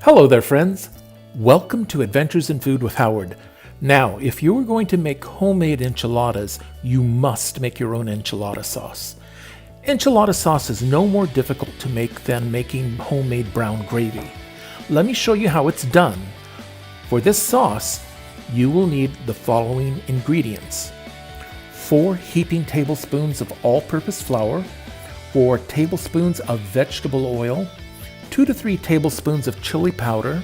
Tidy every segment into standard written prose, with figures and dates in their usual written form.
Hello there, friends. Welcome to Adventures in Food with Howard. Now, if you are going to make homemade enchiladas, you must make your own enchilada sauce. Enchilada sauce is no more difficult to make than making homemade brown gravy. Let me show you how it's done. For this sauce, you will need the following ingredients: 4 heaping tablespoons of all-purpose flour, 4 tablespoons of vegetable oil, 2 to 3 tablespoons of chili powder,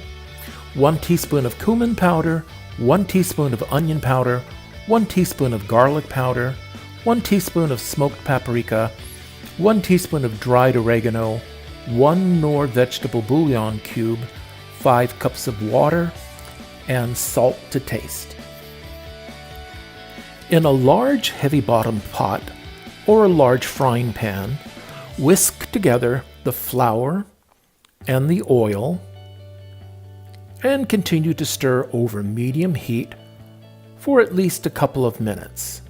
1 teaspoon of cumin powder, 1 teaspoon of onion powder, 1 teaspoon of garlic powder, 1 teaspoon of smoked paprika, 1 teaspoon of dried oregano, 1 Knorr vegetable bouillon cube, 5 cups of water, and salt to taste. In a large heavy-bottomed pot or a large frying pan, whisk together the flour and the oil and continue to stir over medium heat for at least a couple of minutes.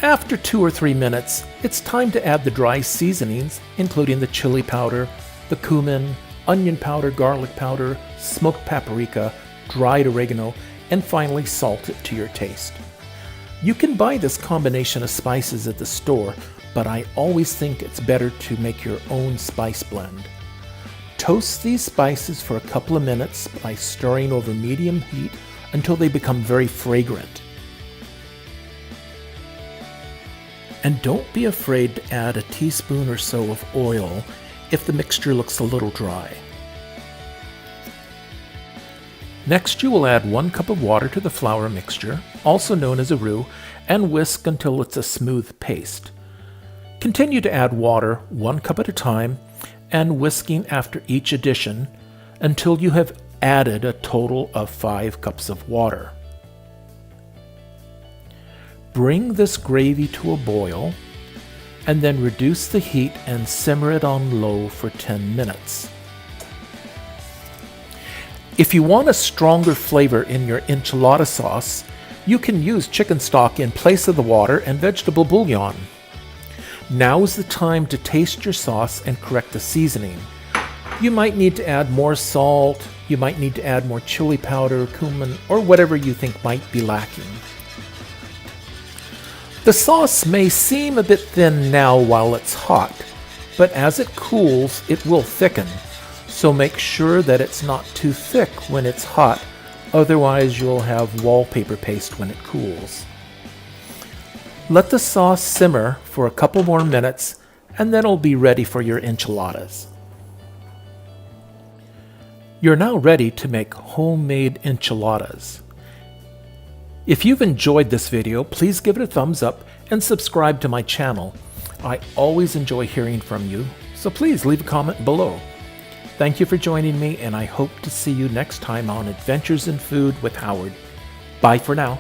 After 2 or 3 minutes, it's time to add the dry seasonings, including the chili powder, the cumin, onion powder, garlic powder, smoked paprika, dried oregano, and finally salt it to your taste. You can buy this combination of spices at the store, but I always think it's better to make your own spice blend. Toast these spices for a couple of minutes by stirring over medium heat until they become very fragrant. And don't be afraid to add a teaspoon or so of oil if the mixture looks a little dry. Next, you will add 1 cup of water to the flour mixture, also known as a roux, and whisk until it's a smooth paste. Continue to add water 1 cup at a time and whisking after each addition until you have added a total of 5 cups of water. Bring this gravy to a boil and then reduce the heat and simmer it on low for 10 minutes. If you want a stronger flavor in your enchilada sauce, you can use chicken stock in place of the water and vegetable bouillon. Now is the time to taste your sauce and correct the seasoning. You might need to add more salt, you might need to add more chili powder, cumin, or whatever you think might be lacking. The sauce may seem a bit thin now while it's hot, but as it cools, it will thicken. So make sure that it's not too thick when it's hot, otherwise you'll have wallpaper paste when it cools. Let the sauce simmer for a couple more minutes and then it'll be ready for your enchiladas. You're now ready to make homemade enchiladas. If you've enjoyed this video, please give it a thumbs up and subscribe to my channel. I always enjoy hearing from you, so please leave a comment below. Thank you for joining me, and I hope to see you next time on Adventures in Food with Howard. Bye for now.